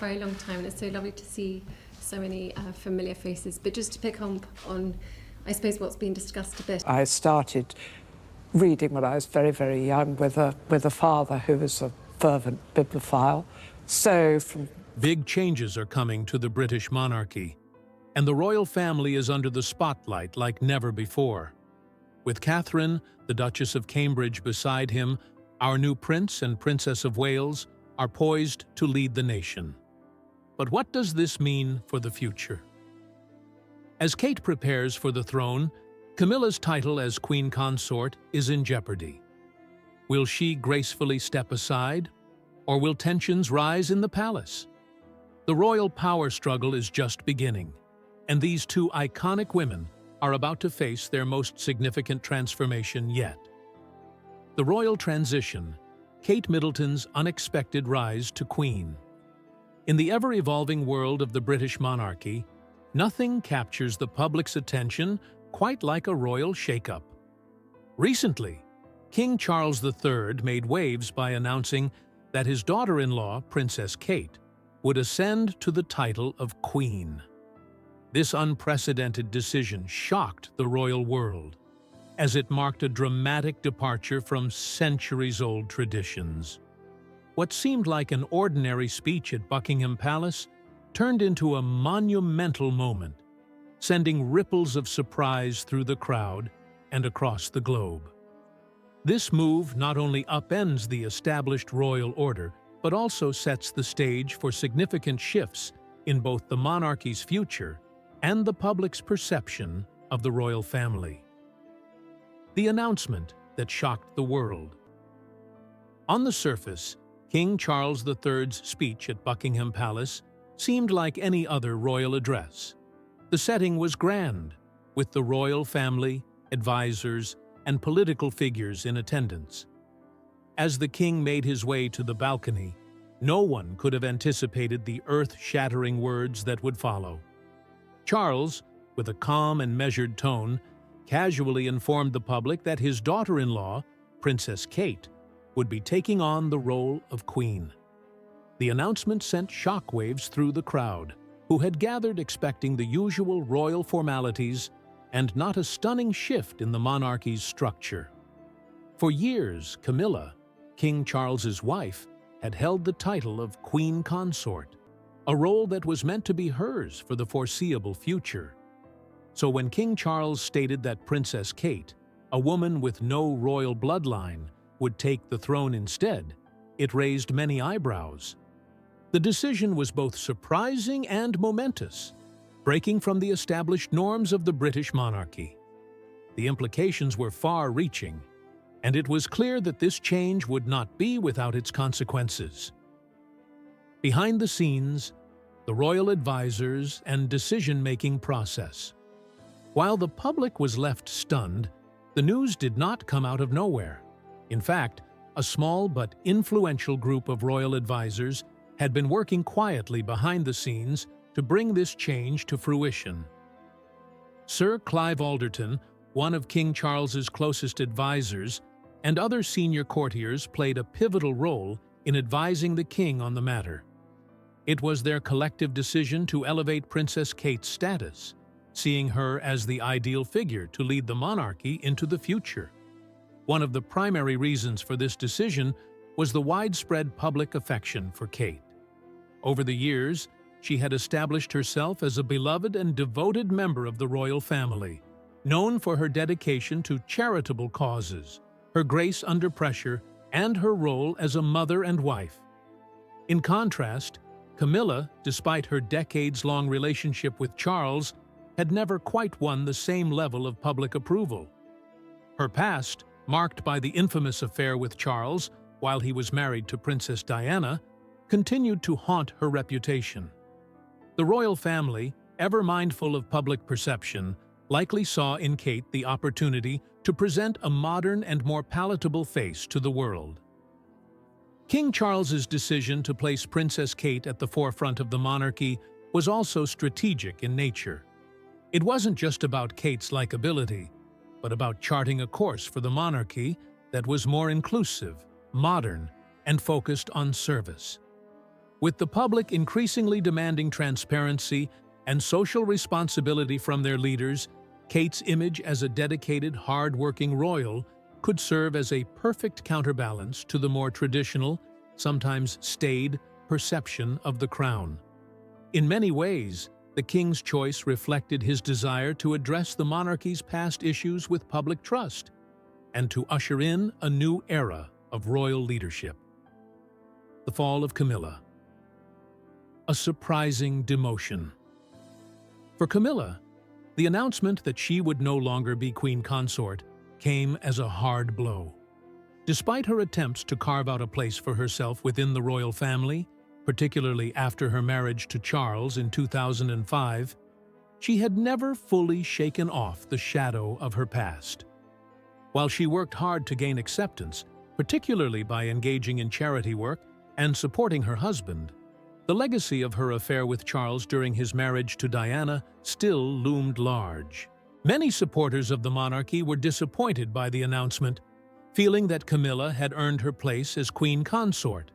very long time, and it's so lovely to see so many familiar faces. But just to pick on, I suppose, what's been discussed a bit. I started reading when I was very, very young with a father who was a fervent bibliophile. So Big changes are coming to the British monarchy, and the royal family is under the spotlight like never before. With Catherine, the Duchess of Cambridge, beside him, our new Prince and Princess of Wales are poised to lead the nation. But what does this mean for the future? As Kate prepares for the throne, Camilla's title as Queen Consort is in jeopardy. Will she gracefully step aside, or will tensions rise in the palace? The royal power struggle is just beginning, and these two iconic women are about to face their most significant transformation yet. The royal transition, Kate Middleton's unexpected rise to queen. In the ever-evolving world of the British monarchy, nothing captures the public's attention quite like a royal shakeup. Recently, King Charles III made waves by announcing that his daughter-in-law, Princess Kate, would ascend to the title of Queen. This unprecedented decision shocked the royal world, as it marked a dramatic departure from centuries-old traditions. What seemed like an ordinary speech at Buckingham Palace turned into a monumental moment, sending ripples of surprise through the crowd and across the globe. This move not only upends the established royal order, but also sets the stage for significant shifts in both the monarchy's future and the public's perception of the royal family. The announcement that shocked the world. On the surface, King Charles III's speech at Buckingham Palace seemed like any other royal address. The setting was grand, with the royal family, advisors, and political figures in attendance. As the king made his way to the balcony, no one could have anticipated the earth-shattering words that would follow. Charles, with a calm and measured tone, casually informed the public that his daughter-in-law, Princess Kate, would be taking on the role of queen. The announcement sent shockwaves through the crowd, who had gathered expecting the usual royal formalities and not a stunning shift in the monarchy's structure. For years, Camilla, King Charles's wife, had held the title of Queen Consort, a role that was meant to be hers for the foreseeable future. So when King Charles stated that Princess Kate, a woman with no royal bloodline, would take the throne instead, it raised many eyebrows. The decision was both surprising and momentous, breaking from the established norms of the British monarchy. The implications were far-reaching, and it was clear that this change would not be without its consequences. Behind the scenes, the royal advisors and decision-making process. While the public was left stunned, the news did not come out of nowhere. In fact, a small but influential group of royal advisors had been working quietly behind the scenes to bring this change to fruition. Sir Clive Alderton, one of King Charles's closest advisors, and other senior courtiers played a pivotal role in advising the king on the matter. It was their collective decision to elevate Princess Kate's status, seeing her as the ideal figure to lead the monarchy into the future. One of the primary reasons for this decision was the widespread public affection for Kate. Over the years, she had established herself as a beloved and devoted member of the royal family, known for her dedication to charitable causes, her grace under pressure, and her role as a mother and wife. In contrast, Camilla, despite her decades-long relationship with Charles, had never quite won the same level of public approval. Her past, marked by the infamous affair with Charles while he was married to Princess Diana, continued to haunt her reputation. The royal family, ever mindful of public perception, likely saw in Kate the opportunity to present a modern and more palatable face to the world. King Charles's decision to place Princess Kate at the forefront of the monarchy was also strategic in nature. It wasn't just about Kate's likability, but about charting a course for the monarchy that was more inclusive, modern, and focused on service. With the public increasingly demanding transparency and social responsibility from their leaders, Kate's image as a dedicated, hard-working royal could serve as a perfect counterbalance to the more traditional, sometimes staid, perception of the crown. In many ways, the king's choice reflected his desire to address the monarchy's past issues with public trust and to usher in a new era of royal leadership. The fall of Camilla. A surprising demotion. For Camilla, the announcement that she would no longer be queen consort came as a hard blow. Despite her attempts to carve out a place for herself within the royal family, particularly after her marriage to Charles in 2005, she had never fully shaken off the shadow of her past. While she worked hard to gain acceptance, particularly by engaging in charity work and supporting her husband, the legacy of her affair with Charles during his marriage to Diana still loomed large. Many supporters of the monarchy were disappointed by the announcement, feeling that Camilla had earned her place as queen consort.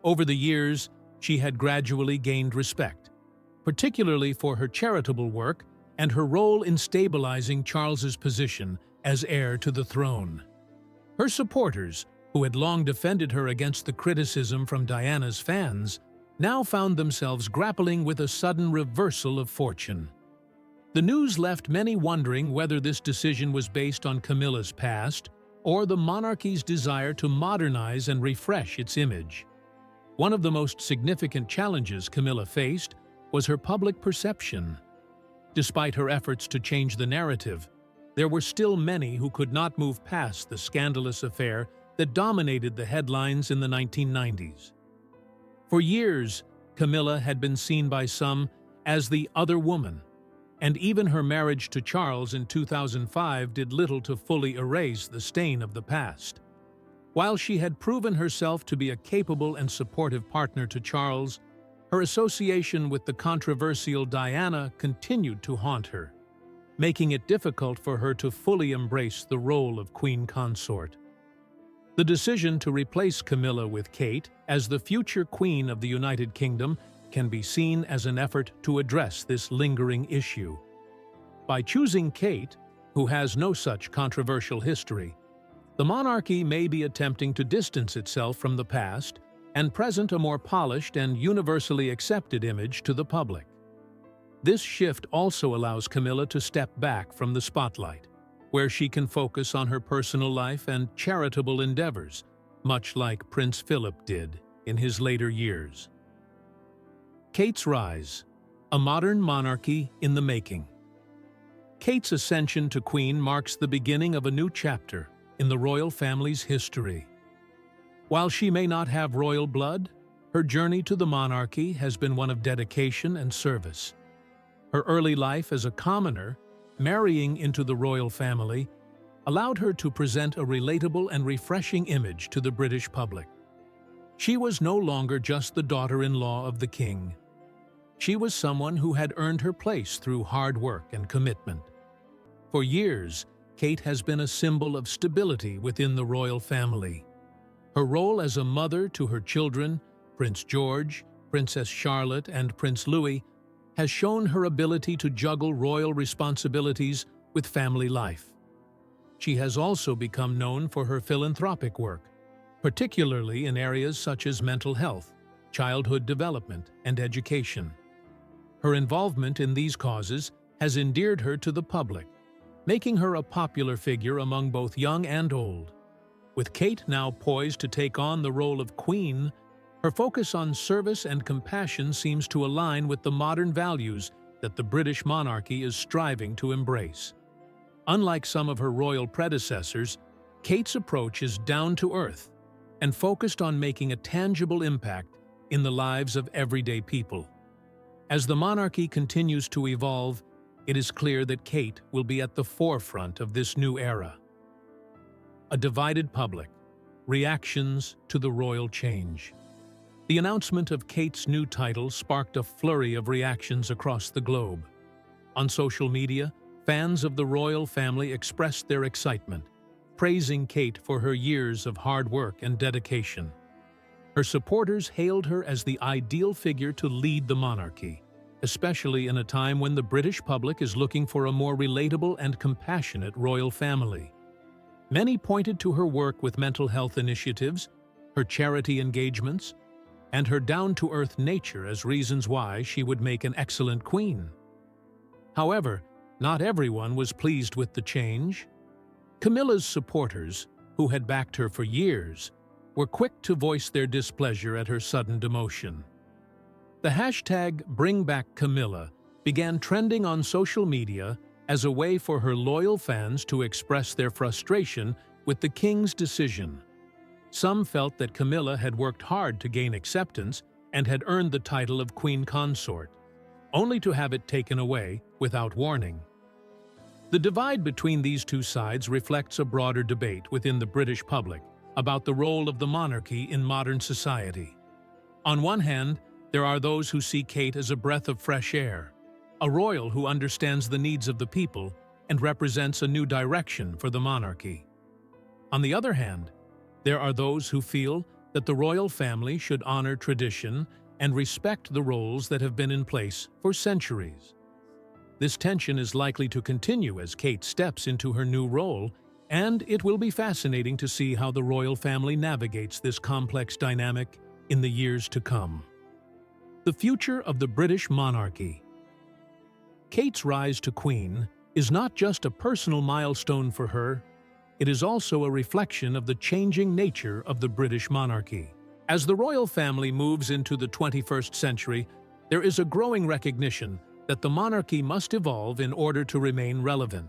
Over the years, she had gradually gained respect, particularly for her charitable work and her role in stabilizing Charles's position as heir to the throne. Her supporters, who had long defended her against the criticism from Diana's fans, now found themselves grappling with a sudden reversal of fortune. The news left many wondering whether this decision was based on Camilla's past or the monarchy's desire to modernize and refresh its image. One of the most significant challenges Camilla faced was her public perception. Despite her efforts to change the narrative, there were still many who could not move past the scandalous affair that dominated the headlines in the 1990s. For years, Camilla had been seen by some as the other woman, and even her marriage to Charles in 2005 did little to fully erase the stain of the past. While she had proven herself to be a capable and supportive partner to Charles, her association with the controversial Diana continued to haunt her, making it difficult for her to fully embrace the role of queen consort. The decision to replace Camilla with Kate as the future queen of the United Kingdom can be seen as an effort to address this lingering issue. By choosing Kate, who has no such controversial history, the monarchy may be attempting to distance itself from the past and present a more polished and universally accepted image to the public. This shift also allows Camilla to step back from the spotlight, where she can focus on her personal life and charitable endeavors, much like Prince Philip did in his later years. Kate's rise, a modern monarchy in the making. Kate's ascension to queen marks the beginning of a new chapter in the royal family's history. While she may not have royal blood, her journey to the monarchy has been one of dedication and service. Her early life as a commoner, marrying into the royal family, allowed her to present a relatable and refreshing image to the British public. She was no longer just the daughter-in-law of the king. She was someone who had earned her place through hard work and commitment. For years, Kate has been a symbol of stability within the royal family. Her role as a mother to her children, Prince George, Princess Charlotte, and Prince Louis, has shown her ability to juggle royal responsibilities with family life. She has also become known for her philanthropic work, particularly in areas such as mental health, childhood development, and education. Her involvement in these causes has endeared her to the public, making her a popular figure among both young and old. With Kate now poised to take on the role of queen, her focus on service and compassion seems to align with the modern values that the British monarchy is striving to embrace. Unlike some of her royal predecessors, Kate's approach is down-to-earth and focused on making a tangible impact in the lives of everyday people. As the monarchy continues to evolve, it is clear that Kate will be at the forefront of this new era. A divided public, reactions to the royal change. The announcement of Kate's new title sparked a flurry of reactions across the globe. On social media, fans of the royal family expressed their excitement, praising Kate for her years of hard work and dedication. Her supporters hailed her as the ideal figure to lead the monarchy, especially in a time when the British public is looking for a more relatable and compassionate royal family. Many pointed to her work with mental health initiatives, her charity engagements, and her down-to-earth nature as reasons why she would make an excellent queen. However, not everyone was pleased with the change. Camilla's supporters, who had backed her for years, were quick to voice their displeasure at her sudden demotion. The hashtag #BringBackCamilla began trending on social media as a way for her loyal fans to express their frustration with the king's decision. Some felt that Camilla had worked hard to gain acceptance and had earned the title of Queen Consort, only to have it taken away without warning. The divide between these two sides reflects a broader debate within the British public about the role of the monarchy in modern society. On one hand, there are those who see Kate as a breath of fresh air, a royal who understands the needs of the people and represents a new direction for the monarchy. On the other hand, there are those who feel that the royal family should honor tradition and respect the roles that have been in place for centuries. This tension is likely to continue as Kate steps into her new role, and it will be fascinating to see how the royal family navigates this complex dynamic in the years to come. The future of the British monarchy. Kate's rise to queen is not just a personal milestone for her, it is also a reflection of the changing nature of the British monarchy. As the royal family moves into the 21st century, there is a growing recognition that the monarchy must evolve in order to remain relevant.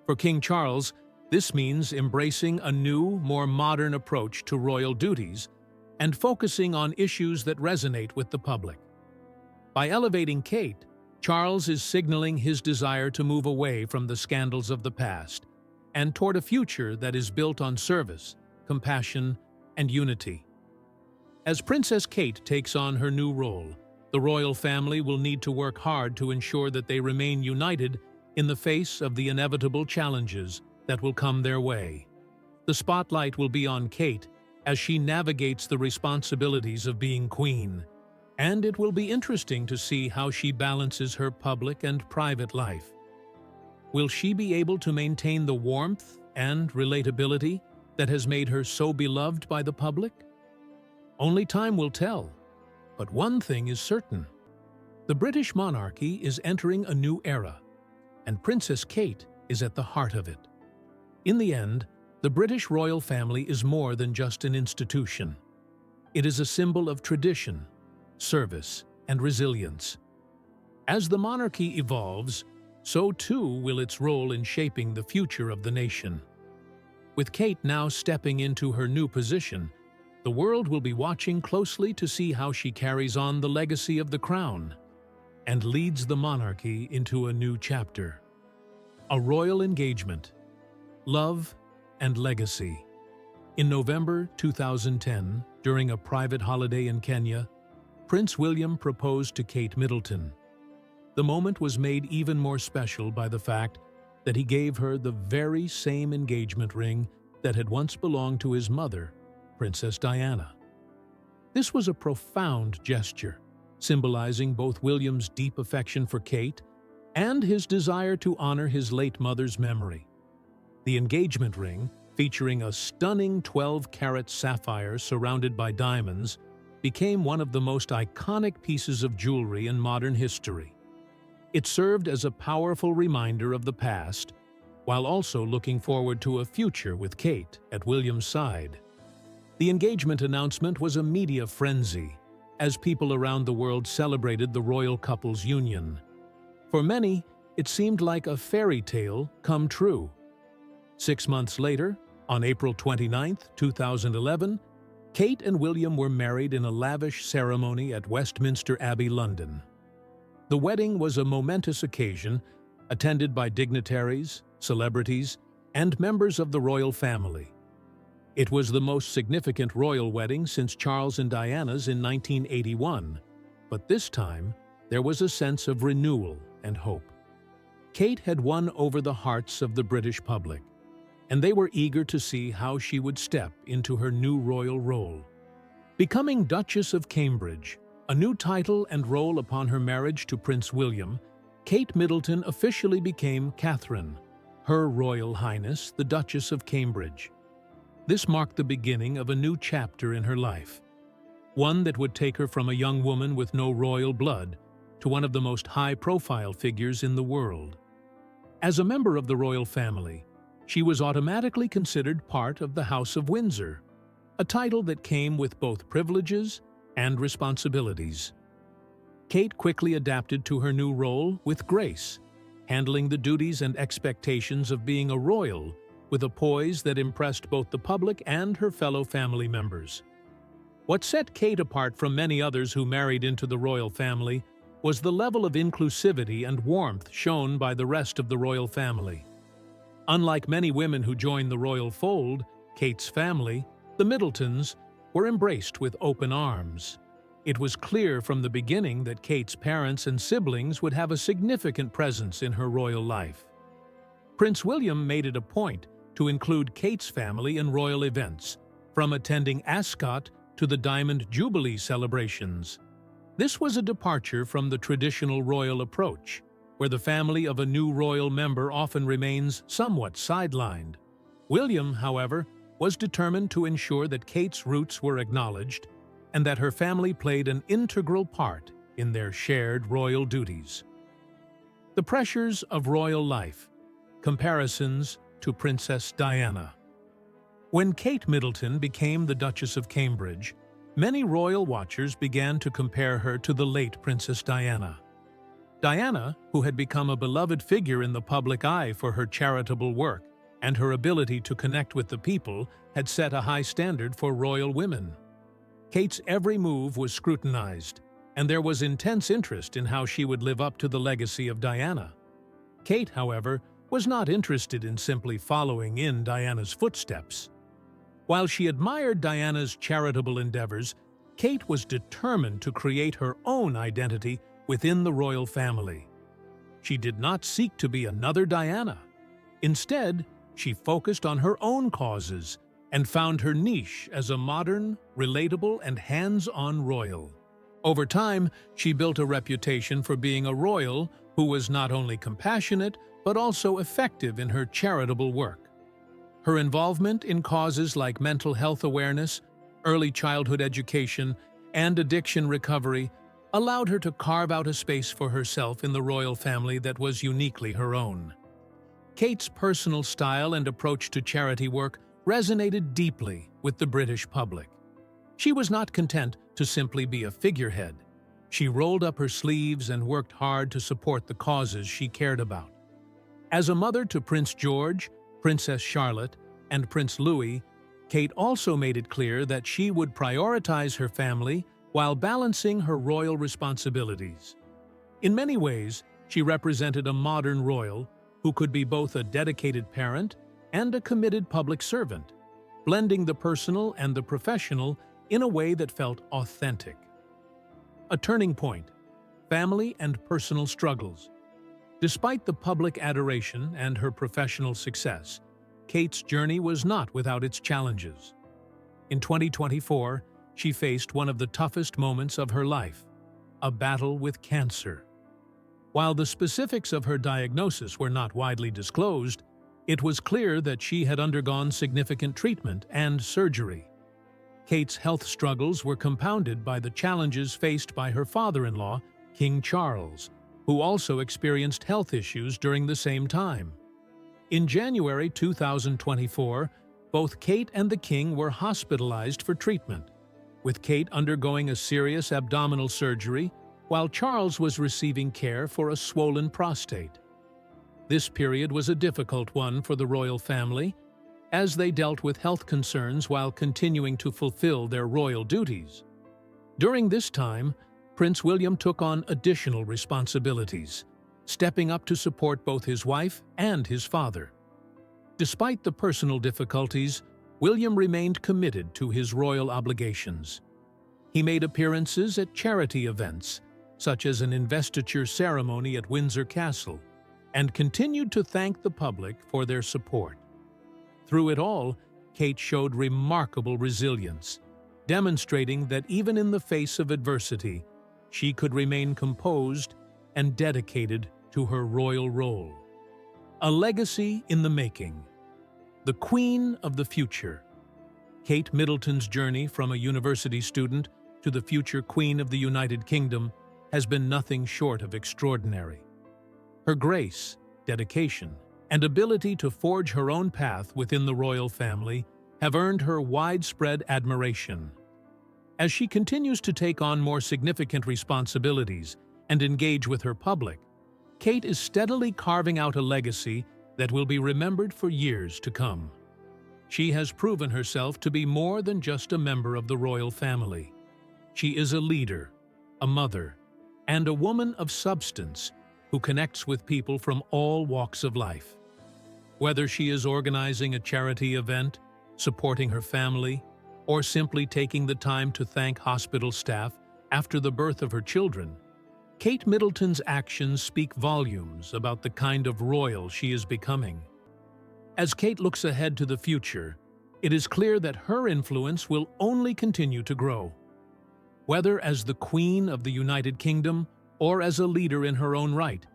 For King Charles, this means embracing a new, more modern approach to royal duties and focusing on issues that resonate with the public. By elevating Kate, Charles is signaling his desire to move away from the scandals of the past and toward a future that is built on service, compassion, and unity. As Princess Kate takes on her new role, the royal family will need to work hard to ensure that they remain united in the face of the inevitable challenges that will come their way. The spotlight will be on Kate as she navigates the responsibilities of being queen, and it will be interesting to see how she balances her public and private life. Will she be able to maintain the warmth and relatability that has made her so beloved by the public? Only time will tell, but one thing is certain. The British monarchy is entering a new era, and Princess Kate is at the heart of it. In the end, the British royal family is more than just an institution. It is a symbol of tradition, service, and resilience. As the monarchy evolves, so too will its role in shaping the future of the nation. With Kate now stepping into her new position, the world will be watching closely to see how she carries on the legacy of the crown and leads the monarchy into a new chapter. A royal engagement, love, and legacy. In November 2010, during a private holiday in Kenya, Prince William proposed to Kate Middleton. The moment was made even more special by the fact that he gave her the very same engagement ring that had once belonged to his mother, Princess Diana. This was a profound gesture, symbolizing both William's deep affection for Kate and his desire to honor his late mother's memory. The engagement ring, featuring a stunning 12-carat sapphire surrounded by diamonds, became one of the most iconic pieces of jewelry in modern history. It served as a powerful reminder of the past, while also looking forward to a future with Kate at William's side. The engagement announcement was a media frenzy, as people around the world celebrated the royal couple's union. For many, it seemed like a fairy tale come true. 6 months later, on April 29, 2011, Kate and William were married in a lavish ceremony at Westminster Abbey, London. The wedding was a momentous occasion, attended by dignitaries, celebrities, and members of the royal family. It was the most significant royal wedding since Charles and Diana's in 1981, but this time there was a sense of renewal and hope. Kate had won over the hearts of the British public, and they were eager to see how she would step into her new royal role. Becoming Duchess of Cambridge, a new title and role upon her marriage to Prince William, Kate Middleton officially became Catherine, Her Royal Highness, the Duchess of Cambridge. This marked the beginning of a new chapter in her life, one that would take her from a young woman with no royal blood to one of the most high-profile figures in the world. As a member of the royal family, she was automatically considered part of the House of Windsor, a title that came with both privileges and responsibilities. Kate quickly adapted to her new role with grace, handling the duties and expectations of being a royal with a poise that impressed both the public and her fellow family members. What set Kate apart from many others who married into the royal family was the level of inclusivity and warmth shown by the rest of the royal family. Unlike many women who joined the royal fold, Kate's family, the Middletons, were embraced with open arms. It was clear from the beginning that Kate's parents and siblings would have a significant presence in her royal life. Prince William made it a point to include Kate's family in royal events, from attending Ascot to the Diamond Jubilee celebrations. This was a departure from the traditional royal approach, where the family of a new royal member often remains somewhat sidelined. William, however, was determined to ensure that Kate's roots were acknowledged and that her family played an integral part in their shared royal duties. The pressures of royal life. Comparisons to Princess Diana. When Kate Middleton became the Duchess of Cambridge, many royal watchers began to compare her to the late Princess Diana. Diana, who had become a beloved figure in the public eye for her charitable work and her ability to connect with the people, had set a high standard for royal women. Kate's every move was scrutinized, and there was intense interest in how she would live up to the legacy of Diana. Kate, however, was not interested in simply following in Diana's footsteps. While she admired Diana's charitable endeavors, Kate was determined to create her own identity within the royal family. She did not seek to be another Diana. Instead, she focused on her own causes and found her niche as a modern, relatable, and hands-on royal. Over time, she built a reputation for being a royal who was not only compassionate, but also effective in her charitable work. Her involvement in causes like mental health awareness, early childhood education, and addiction recovery allowed her to carve out a space for herself in the royal family that was uniquely her own. Kate's personal style and approach to charity work resonated deeply with the British public. She was not content to simply be a figurehead. She rolled up her sleeves and worked hard to support the causes she cared about. As a mother to Prince George, Princess Charlotte, and Prince Louis, Kate also made it clear that she would prioritize her family while balancing her royal responsibilities. In many ways, she represented a modern royal who could be both a dedicated parent and a committed public servant, blending the personal and the professional in a way that felt authentic. A turning point: family and personal struggles. Despite the public adoration and her professional success, Kate's journey was not without its challenges. In 2024, she faced one of the toughest moments of her life: a battle with cancer. While the specifics of her diagnosis were not widely disclosed, it was clear that she had undergone significant treatment and surgery. Kate's health struggles were compounded by the challenges faced by her father-in-law, King Charles, who also experienced health issues during the same time. In January 2024, both Kate and the King were hospitalized for treatment, with Kate undergoing a serious abdominal surgery while Charles was receiving care for a swollen prostate. This period was a difficult one for the royal family, as they dealt with health concerns while continuing to fulfill their royal duties. During this time, Prince William took on additional responsibilities, stepping up to support both his wife and his father. Despite the personal difficulties, William remained committed to his royal obligations. He made appearances at charity events, such as an investiture ceremony at Windsor Castle, and continued to thank the public for their support. Through it all, Kate showed remarkable resilience, demonstrating that even in the face of adversity, she could remain composed and dedicated to her royal role. A legacy in the making. The Queen of the Future. Kate Middleton's journey from a university student to the future Queen of the United Kingdom has been nothing short of extraordinary. Her grace, dedication, and ability to forge her own path within the royal family have earned her widespread admiration. As she continues to take on more significant responsibilities and engage with her public, Kate is steadily carving out a legacy that will be remembered for years to come. She has proven herself to be more than just a member of the royal family. She is a leader, a mother, and a woman of substance who connects with people from all walks of life. Whether she is organizing a charity event, supporting her family, or simply taking the time to thank hospital staff after the birth of her children, Kate Middleton's actions speak volumes about the kind of royal she is becoming. As Kate looks ahead to the future, it is clear that her influence will only continue to grow. Whether as the Queen of the United Kingdom or as a leader in her own right,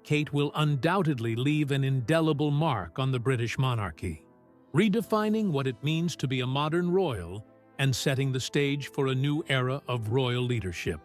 Kate will undoubtedly leave an indelible mark on the British monarchy, redefining what it means to be a modern royal and setting the stage for a new era of royal leadership.